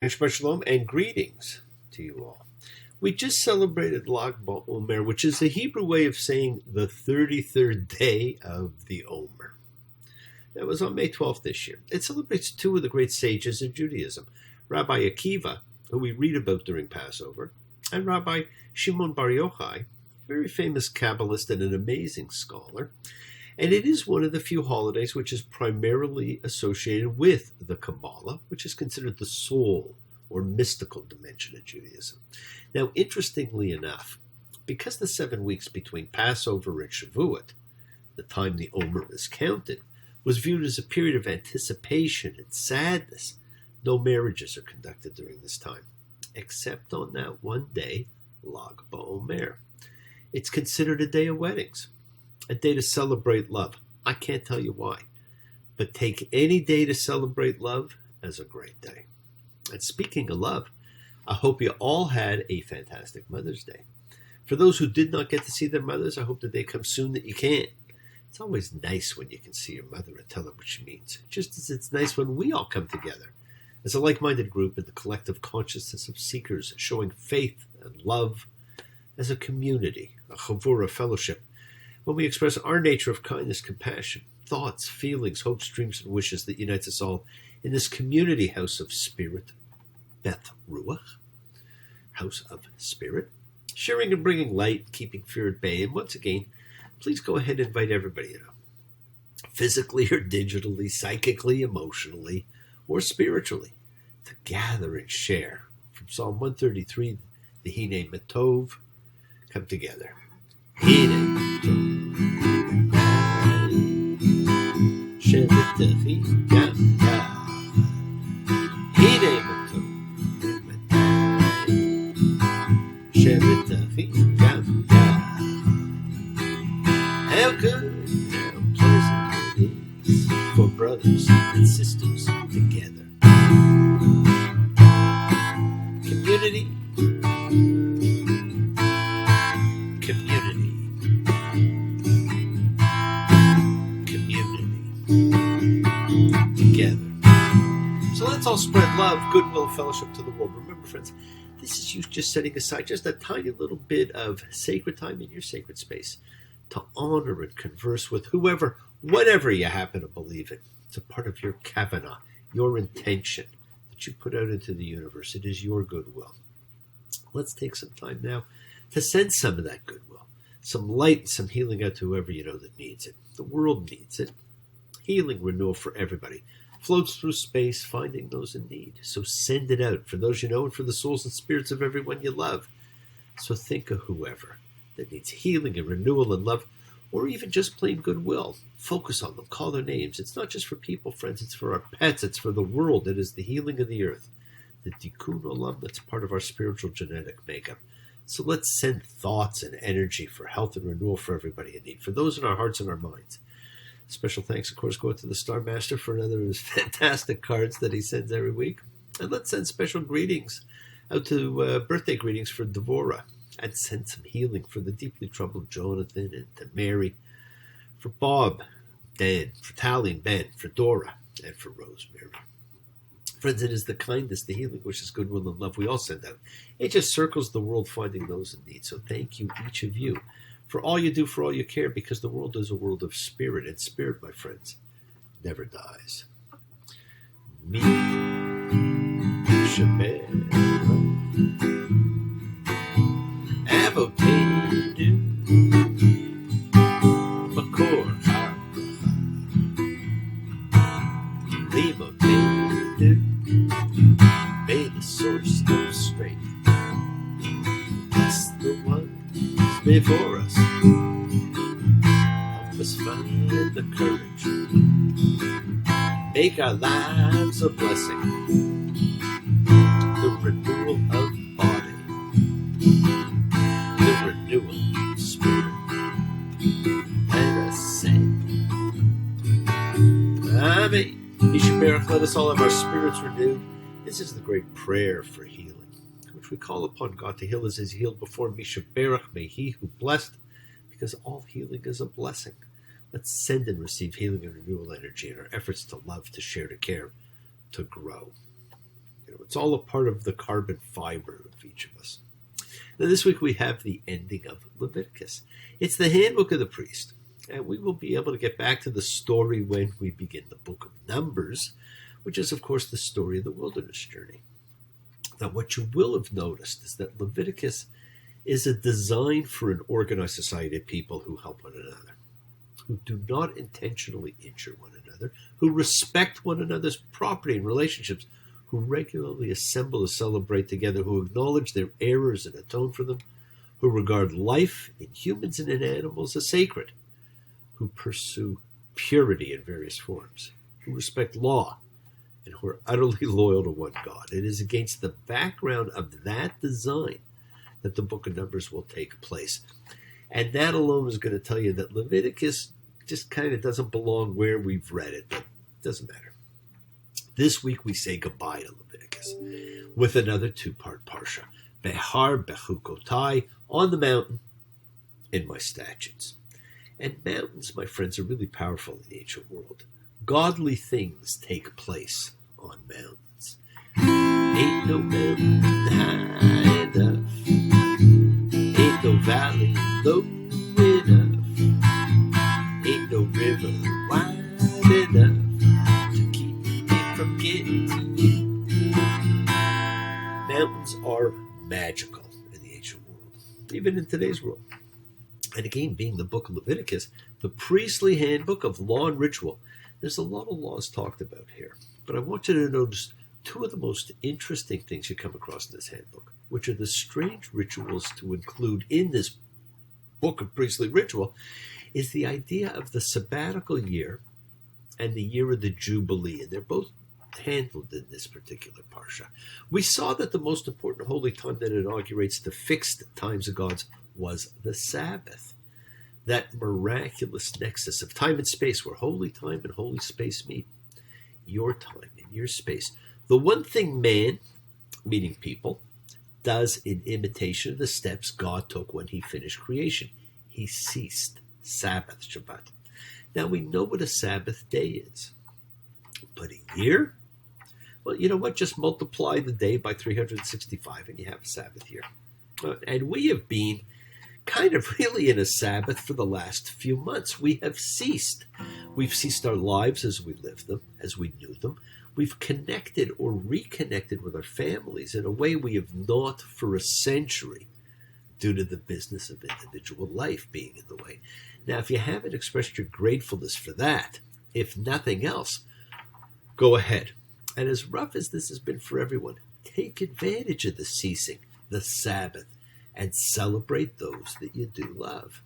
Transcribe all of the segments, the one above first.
Shabbat Shalom and greetings to you all. We just celebrated Lag BaOmer, which is a Hebrew way of saying the 33rd day of the Omer. That was on May 12th this year. It celebrates two of the great sages of Judaism, Rabbi Akiva, who we read about during Passover, and Rabbi Shimon Bar Yochai, a very famous Kabbalist and an amazing scholar. And it is one of the few holidays which is primarily associated with the Kabbalah, which is considered the soul or mystical dimension of Judaism. Now, interestingly enough, because the 7 weeks between Passover and Shavuot, the time the Omer is counted, was viewed as a period of anticipation and sadness, no marriages are conducted during this time, except on that one day, Lag BaOmer. It's considered a day of weddings. A day to celebrate love. I can't tell you why, but take any day to celebrate love as a great day. And speaking of love, I hope you all had a fantastic Mother's Day. For those who did not get to see their mothers, I hope that they come soon that you can. It's always nice when you can see your mother and tell her what she means, just as it's nice when we all come together as a like-minded group in the collective consciousness of seekers showing faith and love as a community, a chavura fellowship, when we express our nature of kindness, compassion, thoughts, feelings, hopes, dreams, and wishes that unites us all in this community house of spirit, Beth Ruach, house of spirit, sharing and bringing light, keeping fear at bay. And once again, please go ahead and invite everybody, physically or digitally, psychically, emotionally, or spiritually, to gather and share. From Psalm 133, the Hine Matov, come together. Hine Matov. שבתכי גם יחד, הנה מה טוב ומתי, שבתכי גם יחד. How good, how pleasant it is for brothers and sisters together. Community, together. So let's all spread love, goodwill, fellowship to the world. Remember, friends, this is you just setting aside just a tiny little bit of sacred time in your sacred space to honor and converse with whoever, whatever you happen to believe in. It's a part of your kavanah, your intention that you put out into the universe. It is your goodwill. Let's take some time now to send some of that goodwill, some light and some healing out to whoever you know that needs it. The world needs it. Healing renewal for everybody floats through space, finding those in need. So send it out for those you know and for the souls and spirits of everyone you love. So think of whoever that needs healing and renewal and love, or even just plain goodwill. Focus on them, call their names. It's not just for people, friends, it's for our pets, it's for the world. It is the healing of the earth, the tikkun olam that's part of our spiritual genetic makeup. So let's send thoughts and energy for health and renewal for everybody in need, for those in our hearts and our minds. Special thanks, of course, go out to the Star Master for another of his fantastic cards that he sends every week. And let's send special greetings out to birthday greetings for Devorah. And send some healing for the deeply troubled Jonathan and to Mary, for Bob, Dan, for Tally and Ben, for Dora, and for Rosemary. Friends, it is the kindness, the healing, wishes, goodwill, and love we all send out. It just circles the world finding those in need. So thank you, each of you, for all you do, for all you care, because the world is a world of spirit, and spirit, my friends, never dies. Me, Shabbat, Avotenu, Makor, Limotenu, may the source of strength bless the ones before us. Help us find the courage, make our lives a blessing. The renewal of body, the renewal of spirit. Let us say, Amen. Yishubarach, let us all have our spirits renewed. This is the great prayer for healing, which we call upon God to heal as is healed before. Yishubarach, may he who blessed, because all healing is a blessing. Let's send and receive healing and renewal energy in our efforts to love, to share, to care, to grow. It's all a part of the carbon fiber of each of us. Now, this week we have the ending of Leviticus. It's the handbook of the priest, and we will be able to get back to the story when we begin the book of Numbers, which is, of course, the story of the wilderness journey. Now, what you will have noticed is that Leviticus is a design for an organized society of people who help one another, who do not intentionally injure one another, who respect one another's property and relationships, who regularly assemble to celebrate together, who acknowledge their errors and atone for them, who regard life in humans and in animals as sacred, who pursue purity in various forms, who respect law, and who are utterly loyal to one God. It is against the background of that design that the book of Numbers will take place. And that alone is going to tell you that Leviticus just kind of doesn't belong where we've read it, but it doesn't matter. This week we say goodbye to Leviticus with another two-part parsha, behar, bechukotai, on the mountain, in my statutes. And mountains, my friends, are really powerful in the ancient world. Godly things take place on mountains. Ain't no mountain high enough, ain't no valley low enough, ain't no river wide enough to keep me from getting to you. Mountains are magical in the ancient world, even in today's world. And again, being the book of Leviticus, the priestly handbook of law and ritual, there's a lot of laws talked about here. But I want you to notice two of the most interesting things you come across in this handbook, which are the strange rituals to include in this book of priestly ritual, is the idea of the sabbatical year and the year of the Jubilee. And they're both handled in this particular parsha. We saw that the most important holy time that inaugurates the fixed times of God's was the Sabbath, that miraculous nexus of time and space where holy time and holy space meet. Your time and your space. The one thing man, meaning people, does in imitation of the steps God took when he finished creation. He ceased. Sabbath, Shabbat. Now we know what a Sabbath day is. But a year? Well, you know what? Just multiply the day by 365 and you have a Sabbath year. And we have been kind of really in a Sabbath for the last few months. We have ceased. We've ceased our lives as we lived them, as we knew them. We've connected or reconnected with our families in a way we have not for a century, due to the business of individual life being in the way. Now, if you haven't expressed your gratefulness for that, if nothing else, go ahead. And as rough as this has been for everyone, take advantage of the ceasing, the Sabbath, and celebrate those that you do love.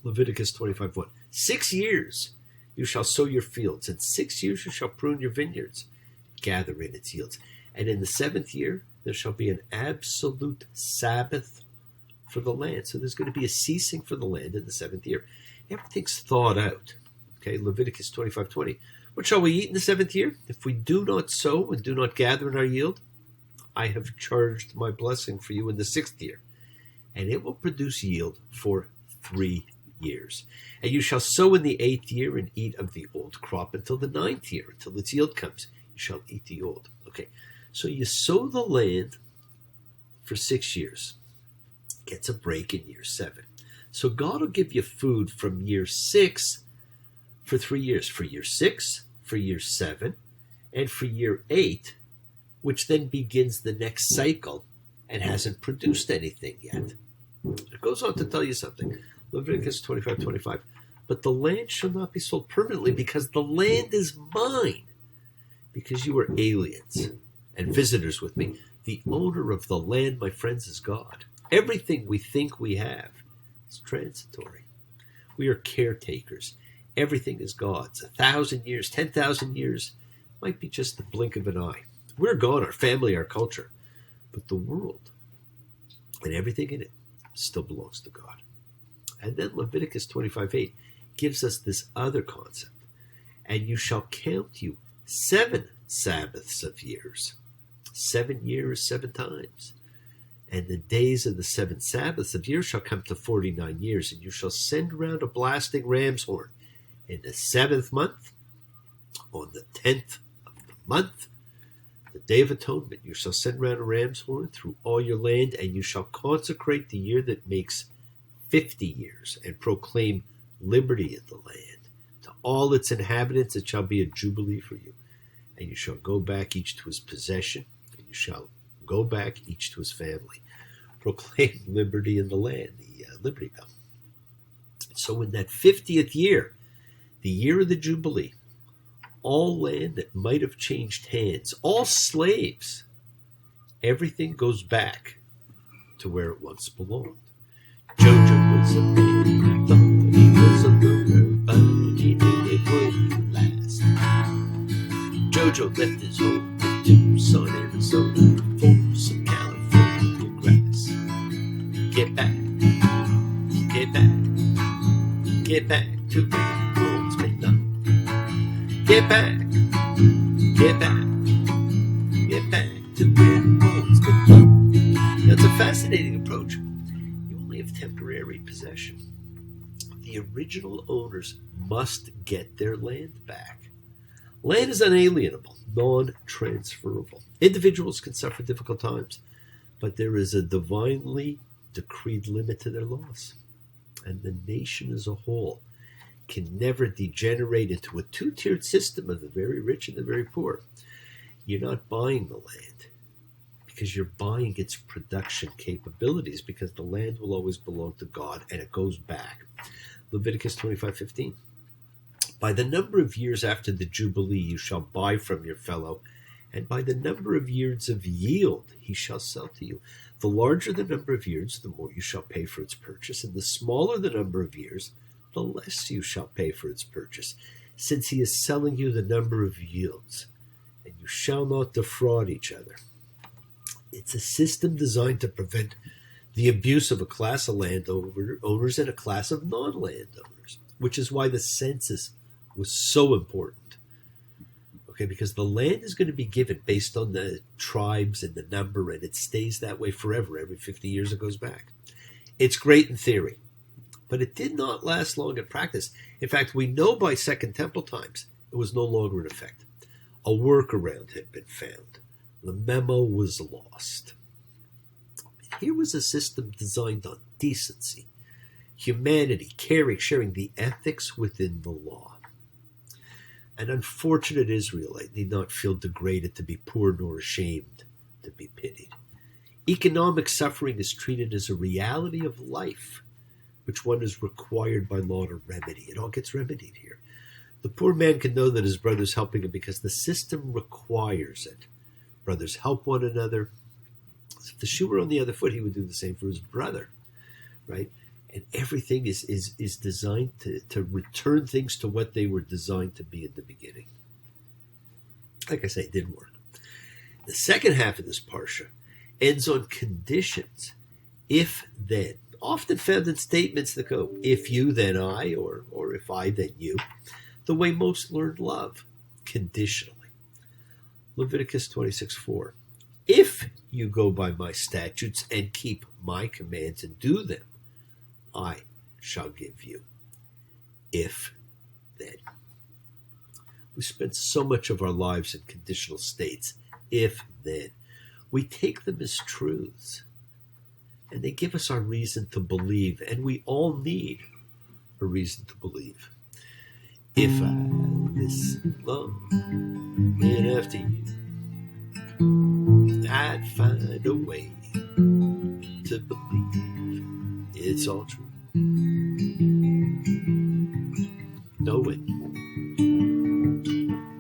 Leviticus 25:1. 6 years you shall sow your fields, and 6 years you shall prune your vineyards, gather in its yields. And in the 7th year there shall be an absolute Sabbath for the land. So there's going to be a ceasing for the land in the 7th year. Everything's thought out. Okay, Leviticus 25:20. What shall we eat in the 7th year? If we do not sow and do not gather in our yield, I have charged my blessing for you in the 6th year, and it will produce yield for 3 years. And you shall sow in the 8th year and eat of the old crop until the 9th year, until its yield comes. You shall eat the old. Okay, so you sow the land for 6 years. Gets a break in year 7. So God will give you food from year 6 for 3 years. For year 6, for year 7, and for year 8, which then begins the next cycle and hasn't produced anything yet. It goes on to tell you something. Leviticus 25:25. But the land shall not be sold permanently, because the land is mine, because you are aliens and visitors with me. The owner of the land, my friends, is God. Everything we think we have is transitory. We are caretakers. Everything is God's. 1,000 years, 10,000 years might be just the blink of an eye. We're gone, our family, our culture. But the world and everything in it still belongs to God. And then Leviticus 25:8 gives us this other concept. And you shall count you 7 Sabbaths of years. 7 years, 7 times. And the days of the 7 Sabbaths of years shall come to 49 years. And you shall send round a blasting ram's horn in the 7th month, on the 10th of the month, The Day of Atonement, you shall send round a ram's horn through all your land, and you shall consecrate the year that makes 50 years, and proclaim liberty in the land. To all its inhabitants it shall be a jubilee for you. And you shall go back each to his possession, and you shall go back each to his family. Proclaim liberty in the land, the Liberty Bell. So in that 50th year, the year of the Jubilee, all land that might have changed hands, all slaves, everything goes back to where it once belonged. Jojo was a man who thought he was a loner, but he knew it wouldn't last. Jojo left his home in Tucson, Arizona, for some California grass. Get back, get back, get back to where it once belonged. Get back, get back, get back to where it once belonged. Now, it's a fascinating approach. You only have temporary possession. The original owners must get their land back. Land is unalienable, non-transferable. Individuals can suffer difficult times, but there is a divinely decreed limit to their loss. And the nation as a whole can never degenerate into a two-tiered system of the very rich and the very poor. You're not buying the land because you're buying its production capabilities, because the land will always belong to God and it goes back. Leviticus 25:15. By the number of years after the Jubilee you shall buy from your fellow, and by the number of years of yield he shall sell to you. The larger the number of years, the more you shall pay for its purchase, and the smaller the number of years, the less you shall pay for its purchase, since he is selling you the number of yields, and you shall not defraud each other. It's a system designed to prevent the abuse of a class of landowners and a class of non-landowners, which is why the census was so important. Okay, because the land is going to be given based on the tribes and the number, and it stays that way forever. Every 50 years it goes back. It's great in theory, but it did not last long in practice. In fact, we know by Second Temple times it was no longer in effect. A workaround had been found. The memo was lost. Here was a system designed on decency, humanity, caring, sharing the ethics within the law. An unfortunate Israelite need not feel degraded to be poor nor ashamed to be pitied. Economic suffering is treated as a reality of life, which one is required by law to remedy. It all gets remedied here. The poor man can know that his brother's helping him because the system requires it. Brothers help one another. If the shoe were on the other foot, he would do the same for his brother, right? And everything is designed to return things to what they were designed to be in the beginning. Like I say, it didn't work. The second half of this parsha ends on conditions. If then, often found in statements that go, if you, then I, or if I, then you, the way most learned love, conditionally. Leviticus 26:4. If you go by my statutes and keep my commands and do them, I shall give you. If then. We spend so much of our lives in conditional states. If then. We take them as truths, and they give us our reason to believe, and we all need a reason to believe. If I listen long enough to you, I'd find a way to believe it's all true. Knowing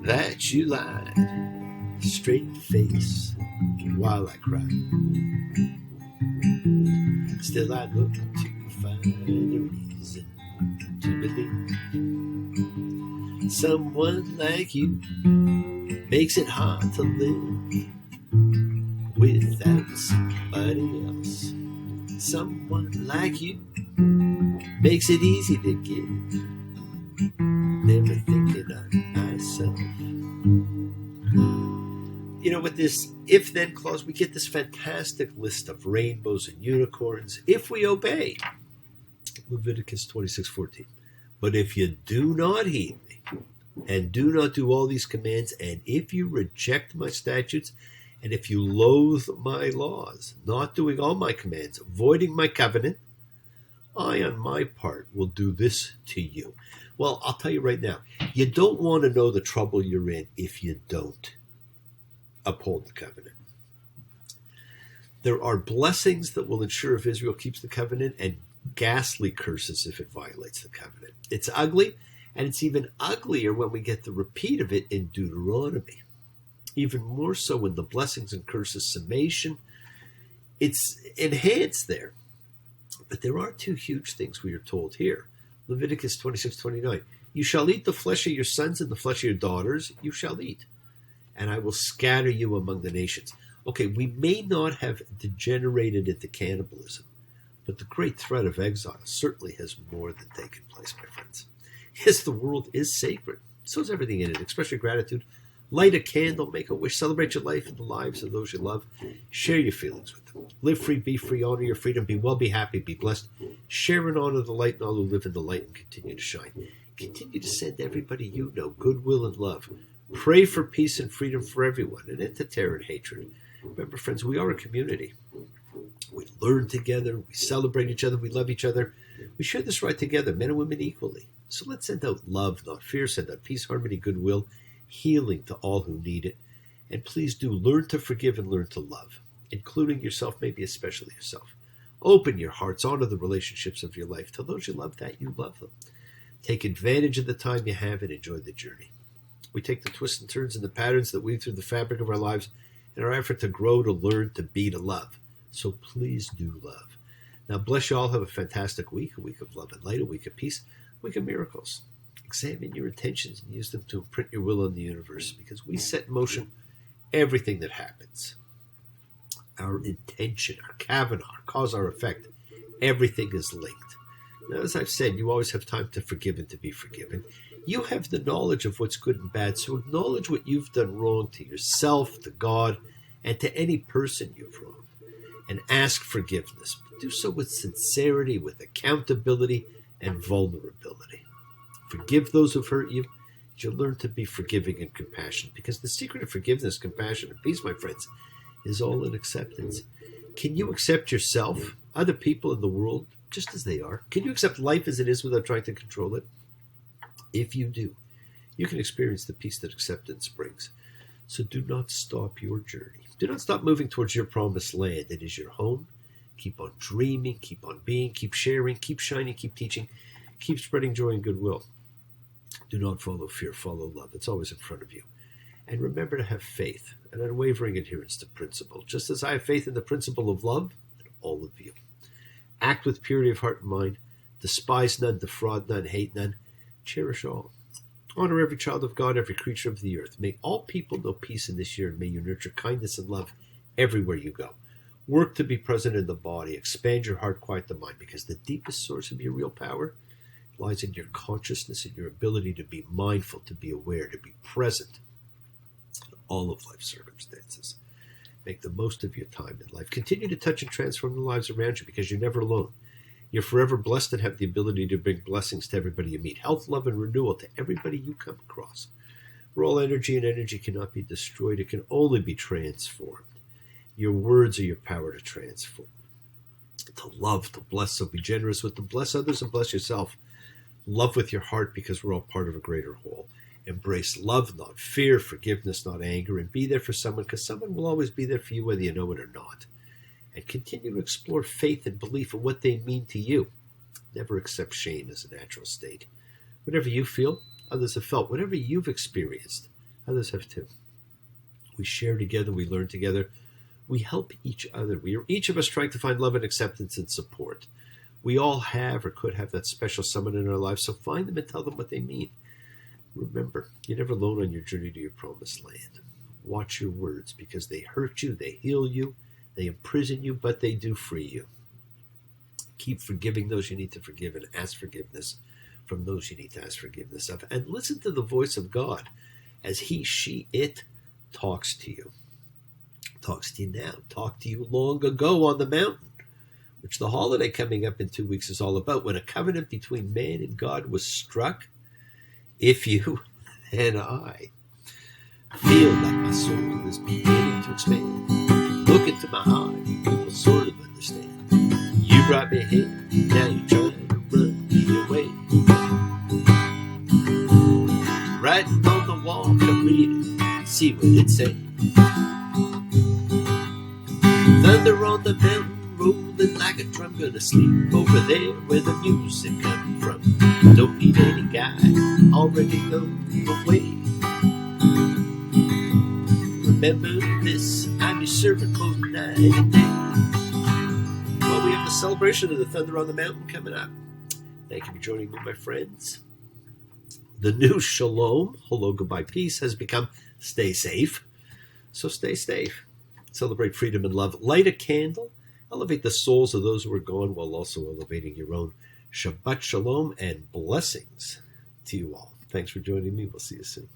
that you lied straight in the face while I cried, still I'd look to find a reason to believe. Someone like you makes it hard to live without somebody else. Someone like you makes it easy to give, never thinking of myself. You know, with this if-then clause, we get this fantastic list of rainbows and unicorns if we obey. Leviticus 26:14. But if you do not heed me, and do not do all these commands, and if you reject my statutes, and if you loathe my laws, not doing all my commands, avoiding my covenant, I, on my part, will do this to you. Well, I'll tell you right now, you don't want to know the trouble you're in if you don't uphold the covenant. There are blessings that will ensure if Israel keeps the covenant, and ghastly curses if it violates the covenant. It's ugly, and it's even uglier when we get the repeat of it in Deuteronomy. Even more so in the blessings and curses summation. It's enhanced there. But there are two huge things we are told here. Leviticus 26:29. You shall eat the flesh of your sons and the flesh of your daughters you shall eat, and I will scatter you among the nations. Okay, we may not have degenerated into cannibalism, but the great threat of exile certainly has more than taken place, my friends. Yes, the world is sacred. So is everything in it. Express your gratitude. Light a candle, make a wish, celebrate your life and the lives of those you love. Share your feelings with them. Live free, be free, honor your freedom, be well, be happy, be blessed. Share and honor the light and all who live in the light and continue to shine. Continue to send everybody you know goodwill and love. Pray for peace and freedom for everyone, and end to terror and hatred. Remember, friends, we are a community. We learn together, we celebrate each other, we love each other. We share this right together, men and women equally. So let's send out love, not fear, send out peace, harmony, goodwill, healing to all who need it. And please do learn to forgive and learn to love, including yourself, maybe especially yourself. Open your hearts, honor the relationships of your life. Tell those you love that you love them. Take advantage of the time you have and enjoy the journey. We take the twists and turns and the patterns that weave through the fabric of our lives in our effort to grow, to learn, to be, to love. So please do love. Now bless you all. Have a fantastic week, a week of love and light, a week of peace, a week of miracles. Examine your intentions and use them to imprint your will on the universe, because we set in motion everything that happens. Our intention, our Kavanaugh, our cause, our effect, everything is linked. Now, as I've said, you always have time to forgive and to be forgiven. You have the knowledge of what's good and bad, so acknowledge what you've done wrong to yourself, to God, and to any person you've wronged, and ask forgiveness. But do so with sincerity, with accountability, and vulnerability. Forgive those who've hurt you. You'll learn to be forgiving and compassionate, because the secret of forgiveness, compassion, and peace, my friends, is all in acceptance. Can you accept yourself, other people in the world, just as they are? Can you accept life as it is without trying to control it? If you do, you can experience the peace that acceptance brings. So do not stop your journey. Do not stop moving towards your promised land. It is your home. Keep on dreaming, keep on being, keep sharing, keep shining, keep teaching, keep spreading joy and goodwill. Do not follow fear, follow love. It's always in front of you. And remember to have faith, an unwavering adherence to principle, just as I have faith in the principle of love in all of you. Act with purity of heart and mind. Despise none, defraud none, hate none. Cherish all. Honor every child of God, every creature of the earth. May all people know peace in this year, and may you nurture kindness and love everywhere you go. Work to be present in the body. Expand your heart, quiet the mind, because the deepest source of your real power lies in your consciousness and your ability to be mindful, to be aware, to be present in all of life's circumstances. Make the most of your time in life. Continue to touch and transform the lives around you, because you're never alone. You're forever blessed and have the ability to bring blessings to everybody you meet. Health, love, and renewal to everybody you come across. We're all energy, and energy cannot be destroyed. It can only be transformed. Your words are your power to transform. To love, to bless, so be generous with them. Bless others and bless yourself. Love with your heart, because we're all part of a greater whole. Embrace love, not fear, forgiveness, not anger, and be there for someone, because someone will always be there for you whether you know it or not. And continue to explore faith and belief and what they mean to you. Never accept shame as a natural state. Whatever you feel, others have felt. Whatever you've experienced, others have too. We share together, we learn together, we help each other. We are each of us trying to find love and acceptance and support. We all have or could have that special someone in our lives, so find them and tell them what they mean. Remember, you're never alone on your journey to your promised land. Watch your words, because they hurt you, they heal you, they imprison you, but they do free you. Keep forgiving those you need to forgive, and ask forgiveness from those you need to ask forgiveness of. And listen to the voice of God as he, she, it talks to you. Talks to you now. Talked to you long ago on the mountain, which the holiday coming up in 2 weeks is all about, when a covenant between man and God was struck. If you and I feel like my soul is beginning to expand. Look into my heart, you will sort of understand. You brought me here, now you're trying to run me away. Writing on the wall, come read it, see what it says. Thunder on the mountain, rolling like a drum. Gonna sleep over there where the music comes from. Don't need any guide, already know the way. Remember this, I'm your servant both night and day. Well, we have the celebration of the Thunder on the Mountain coming up. Thank you for joining me, my friends. The new shalom, hello, goodbye, peace, has become stay safe. So stay safe. Celebrate freedom and love. Light a candle. Elevate the souls of those who are gone while also elevating your own. Shabbat shalom and blessings to you all. Thanks for joining me. We'll see you soon.